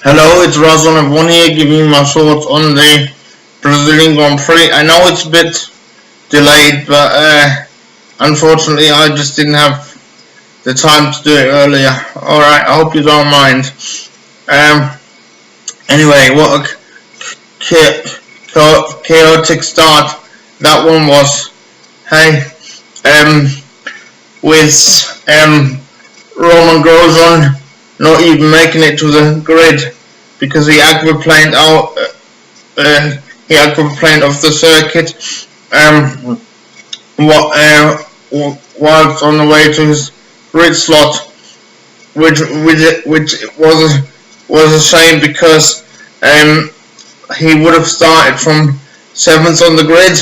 Hello, it's Razon here giving my thoughts on the Brazilian Grand Prix. I know it's a bit delayed, but unfortunately I just didn't have the time to do it earlier. Alright, I hope you don't mind. Anyway, what a chaotic start that one was. Hey, with Roman Grosjean not even making it to the grid because he aquaplaned off the circuit whilst on the way to his grid slot, which was a shame because he would have started from 7th on the grid,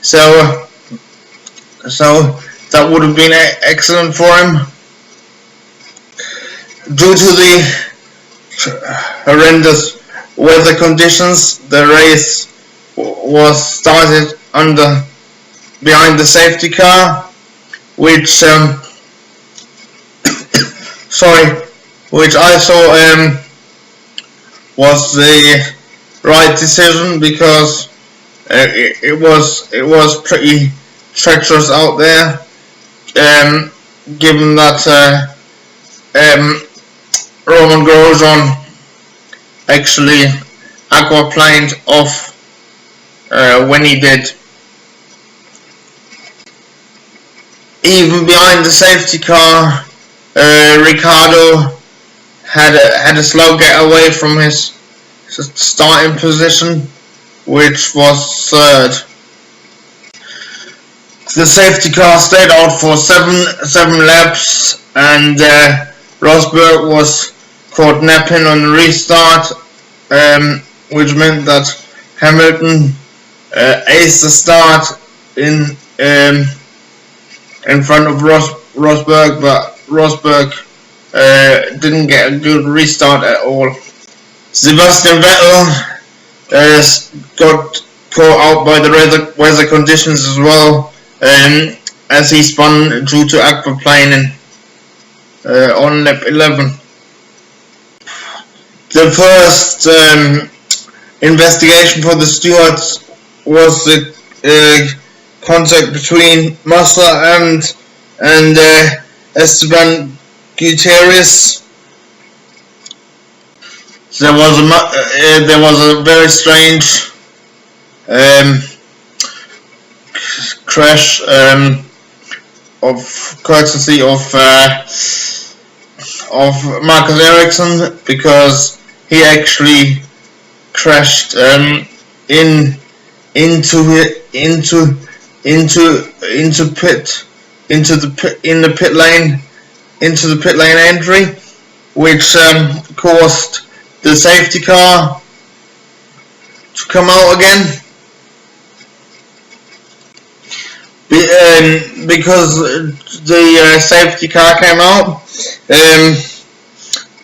so that would have been excellent for him. Due to the horrendous weather conditions, the race was started behind the safety car, which I saw was the right decision because it was pretty treacherous out there, given that Roman Grosjean actually aquaplaned off when he did. Even behind the safety car, Ricciardo had a slow getaway from his starting position, which was third. The safety car stayed out for seven laps, and Rosberg was caught napping on the restart, which meant that Hamilton aced the start in front of Rosberg, but Rosberg didn't get a good restart at all. Sebastian Vettel got caught out by the weather conditions as well, as he spun due to aquaplaning on lap 11. The first investigation for the stewards was the contact between Massa and Esteban Gutierrez. There was a very strange crash of courtesy of Marcus Ericsson, because he actually crashed in the pit lane entry, which caused the safety car to come out again. Because the safety car came out,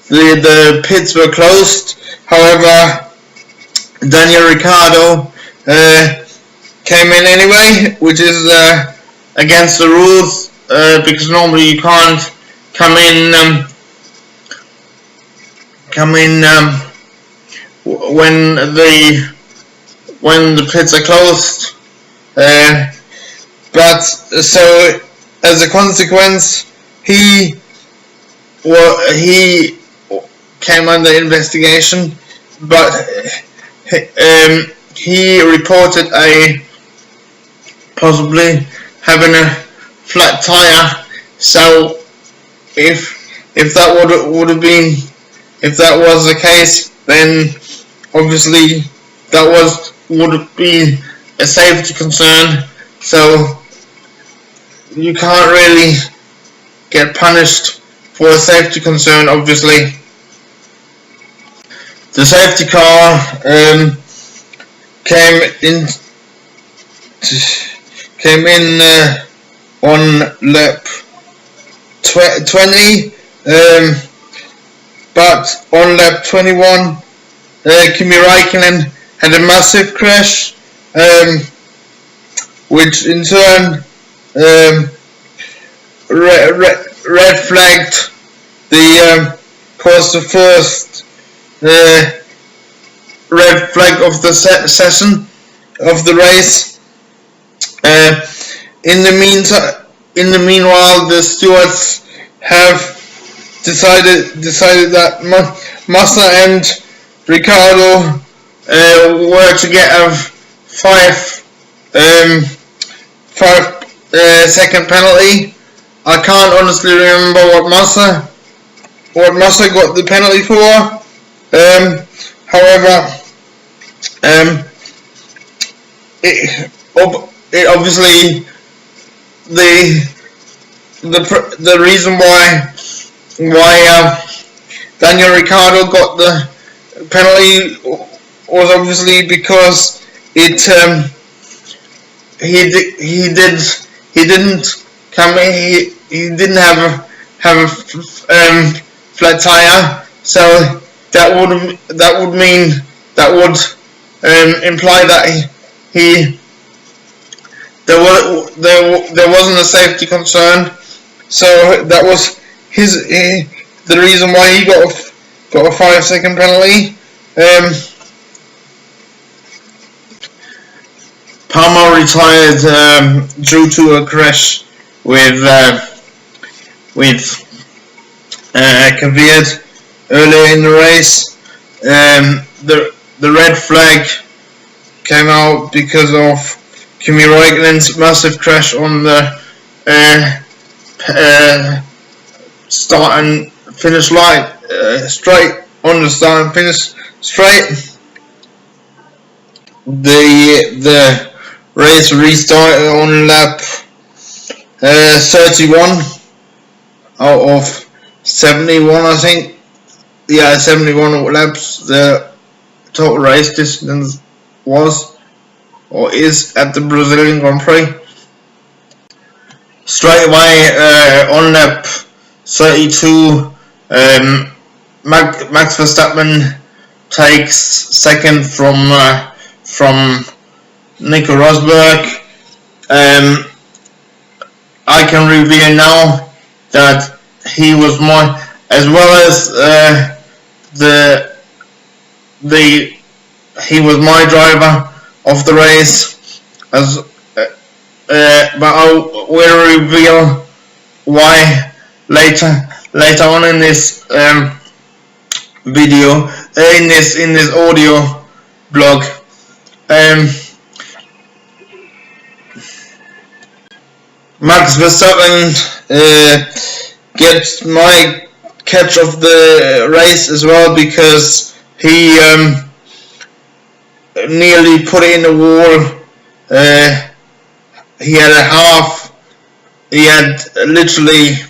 the pits were closed. However, Daniel Ricciardo came in anyway, which is against the rules, because normally you can't come in when the pits are closed. But so as a consequence, he came under investigation, but he reported possibly having a flat tire. So if that was the case, then obviously that would be a safety concern. So you can't really get punished for a safety concern, obviously. The safety car came in on lap 20, but on lap 21, Kimi Räikkönen had a massive crash, which in turn red flagged the caused the first the red flag of the session of the race. In the meanwhile, the stewards have decided that Massa and Ricciardo were to get a 5-second penalty. I can't honestly remember what Massa got the penalty for. However, it obviously the reason why Daniel Ricciardo got the penalty was obviously because he didn't have a flat tire, so that would imply that there wasn't a safety concern. So that was the reason why he got a 5-second penalty. Palmer retired due to a crash with Kvyat earlier in the race. The red flag came out because of Kimi Räikkönen's massive crash on the start and finish line, straight on the start and finish straight. The race restarted on lap 31 out of 71, I think. Yeah, 71 laps. The total race distance was or is at the Brazilian Grand Prix. Straight away on lap 32, Max Verstappen takes second from Nico Rosberg. I can reveal now that he was as well as he was my driver of the race, but I will reveal why later on in this video, in this audio blog. Max Verstappen gets my catch of the race as well, because he nearly put it in the wall. He had literally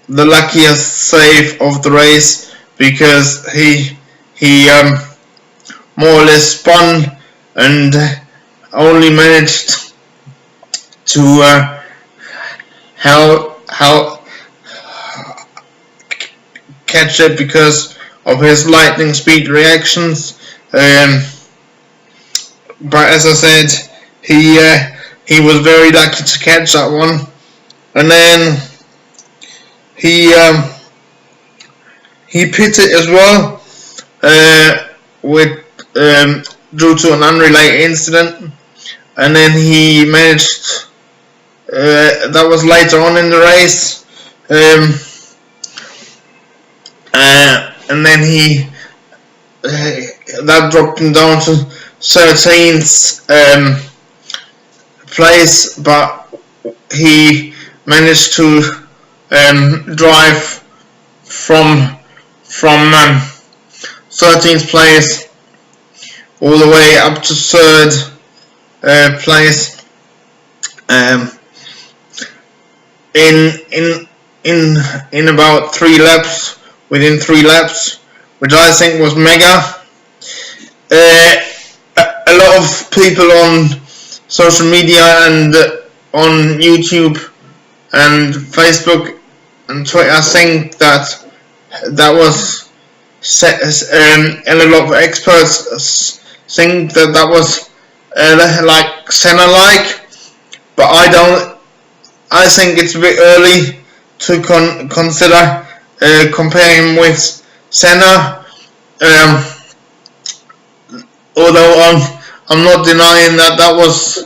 the luckiest save of the race, because he more or less spun and only managed to catch it because of his lightning speed reactions. But as I said, he was very lucky to catch that one, and then he pitted as well due to an unrelated incident, and then he managed. That was later on in the race, and then that dropped him down to 13th place, but he managed to drive from 13th place all the way up to 3rd place. In about 3 laps, within 3 laps, which I think was mega. A lot of people on social media and on YouTube and Facebook and Twitter think that was and a lot of experts think that was like Senna-like, but I don't. I think it's a bit early to consider comparing him with Senna. Um, although I'm not denying that that was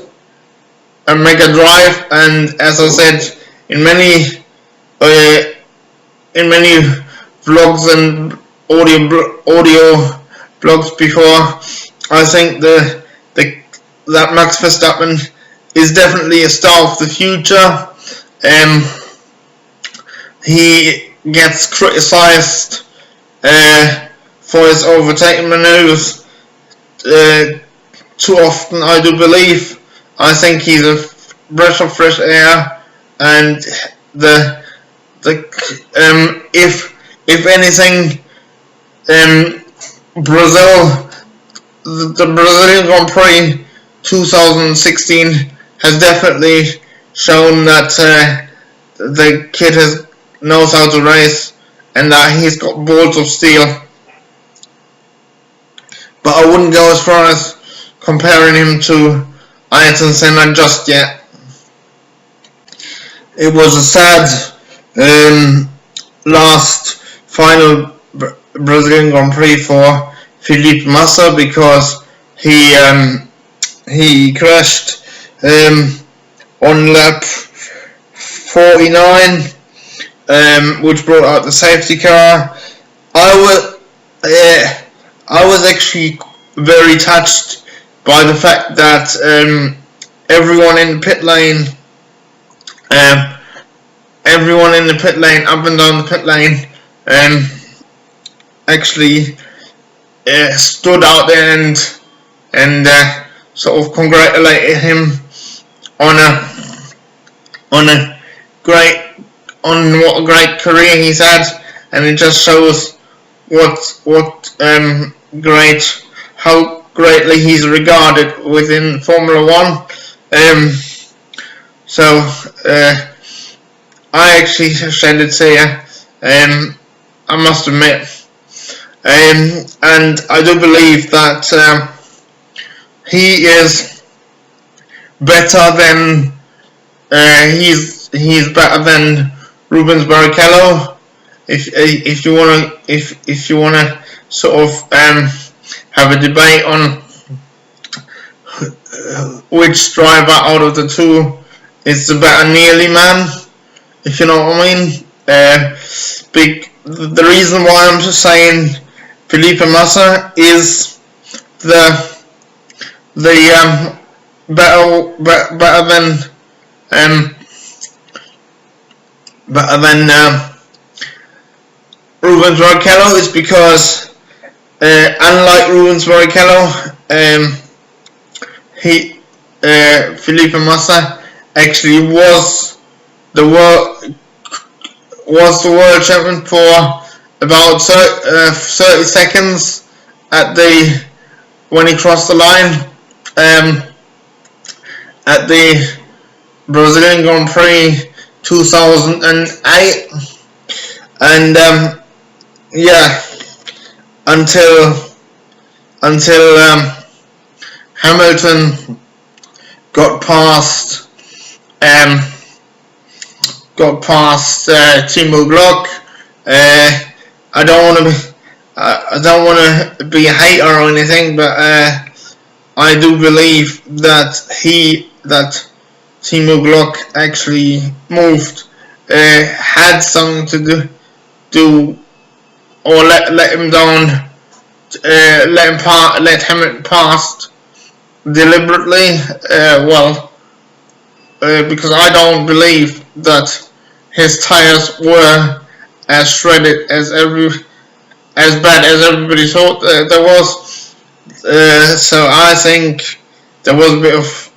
a mega drive, and as I said in many uh, vlogs and audio blogs before, I think that Max Verstappen is definitely a star of the future. He gets criticised for his overtaking manoeuvres too often, I do believe. I think he's a breath of fresh air, and if anything, Brazil, the Brazilian Grand Prix 2016 has definitely shown that the kid knows how to race, and that he's got balls of steel. But I wouldn't go as far as comparing him to Ayrton Senna just yet. It was a sad last final Brazilian Grand Prix for Felipe Massa, because he crashed on lap 49, which brought out the safety car. I was actually very touched by the fact that everyone in the pit lane, up and down the pit lane, actually stood out there and sort of congratulated him on what a great career he's had, and it just shows how greatly he's regarded within Formula One. So I actually shed a tear, I must admit, and I do believe that he is better than he's better than Rubens Barrichello. If you wanna sort of have a debate on which driver out of the two is the better nearly man, if you know what I mean. The reason why I'm just saying Felipe Massa is better than Rubens Barrichello is because unlike Rubens Barrichello, Felipe Massa actually was the world champion for about 30 seconds when he crossed the line at the Brazilian Grand Prix 2008, and until Hamilton got past Timo Glock. I don't want to be a hater or anything, but I do believe that Timo Glock actually moved, had something to do, or let him down, let Hamilton pass deliberately. Because I don't believe that his tires were as shredded as bad as everybody thought there was. So I think there was a bit of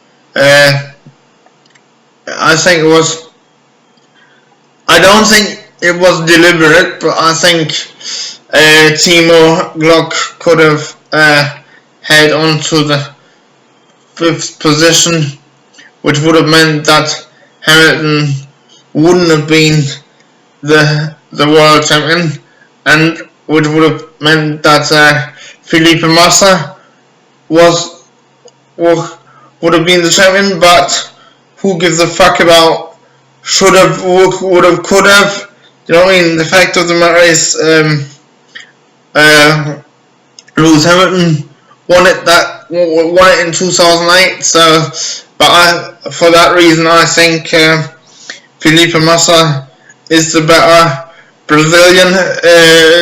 I don't think it was deliberate, but I think Timo Glock could have head on to the 5th position, which would have meant that Hamilton wouldn't have been the world champion, and which would have meant that Felipe Massa would have been the champion. But who gives a fuck about should have, would have, could have? You know what I mean? The fact of the matter is, Lewis Hamilton won it in 2008. So, but for that reason, I think Felipe Massa is the better Brazilian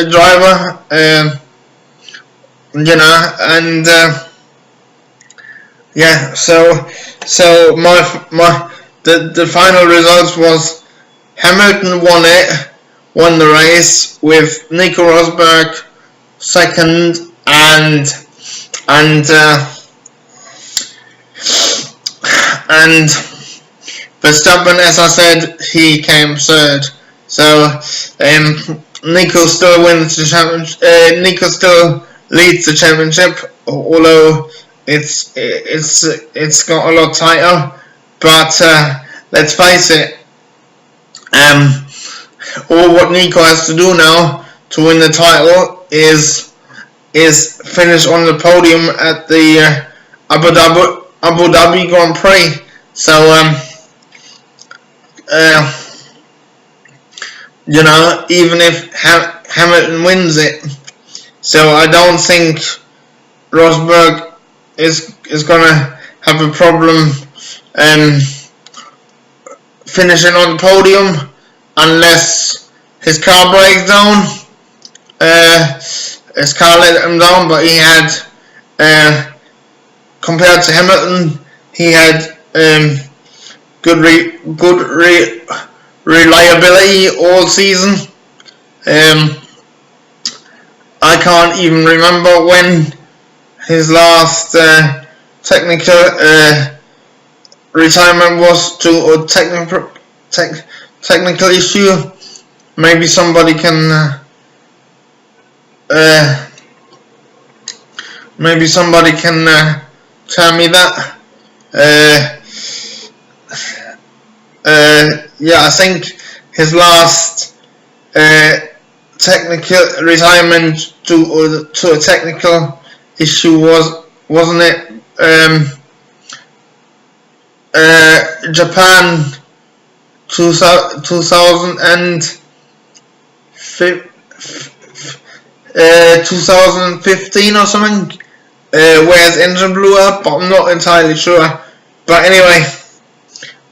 driver. And yeah. So the final results was Hamilton won the race with Nico Rosberg second, and Verstappen, as I said, he came third. So Nico still wins the championship. Nico still leads the championship, although it's got a lot tighter. But let's face it, all what Nico has to do now to win the title is finish on the podium at the Abu Dhabi Grand Prix. So even if Hamilton wins it, so I don't think Rosberg is gonna have a problem finishing on the podium unless his car breaks down. His car let him down, but he had compared to Hamilton, he had good reliability all season. I can't even remember when his last technical retirement was to a technical issue. Maybe somebody can tell me that. Yeah, I think his last technical retirement to a technical issue wasn't it Japan 2015 or something, where his engine blew up, but I'm not entirely sure. But anyway,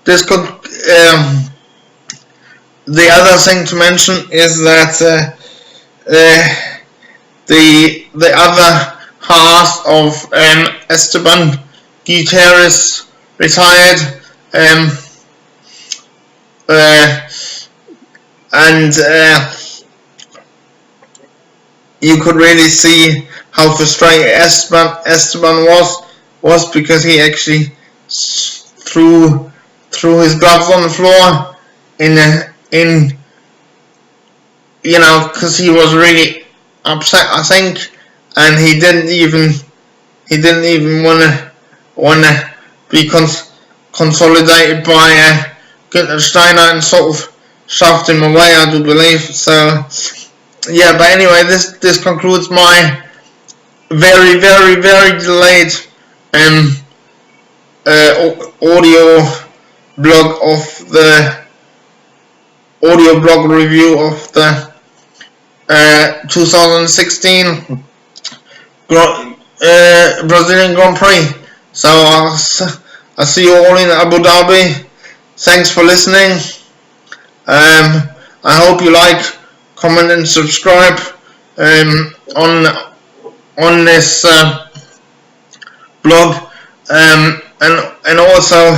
this could. The other thing to mention is that the other half of Esteban Gutierrez retired, and you could really see how frustrated Esteban was because he actually threw his gloves on the floor because he was really upset, I think, and he didn't even wanna be consolidated by Günther Steiner and sort of shoved him away, I do believe. So yeah, but anyway, this concludes my very, very, very delayed audio blog review of the 2016 Brazilian Grand Prix. So I'll see you all in Abu Dhabi. Thanks for listening. I hope you like, comment and subscribe on this blog, and also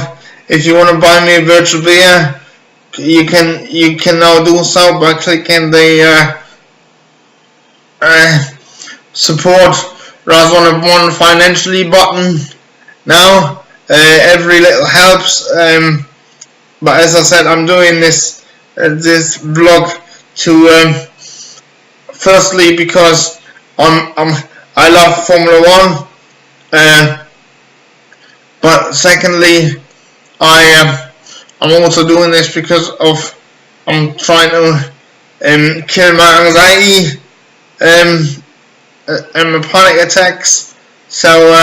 if you want to buy me a virtual beer, you can now do so by clicking the support RAS101 financially button. Now every little helps, but as I said, I'm doing this blog to firstly because I love Formula 1, but secondly I'm also doing this because I'm trying to kill my anxiety and my panic attacks. So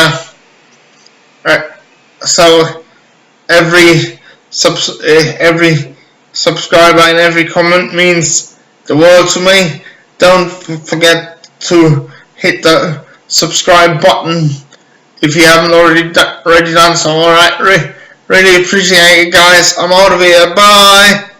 every subscriber and every comment means the world to me. Don't forget to hit the subscribe button if you haven't already done so. Alright, really appreciate it, guys. I'm out of here. Bye.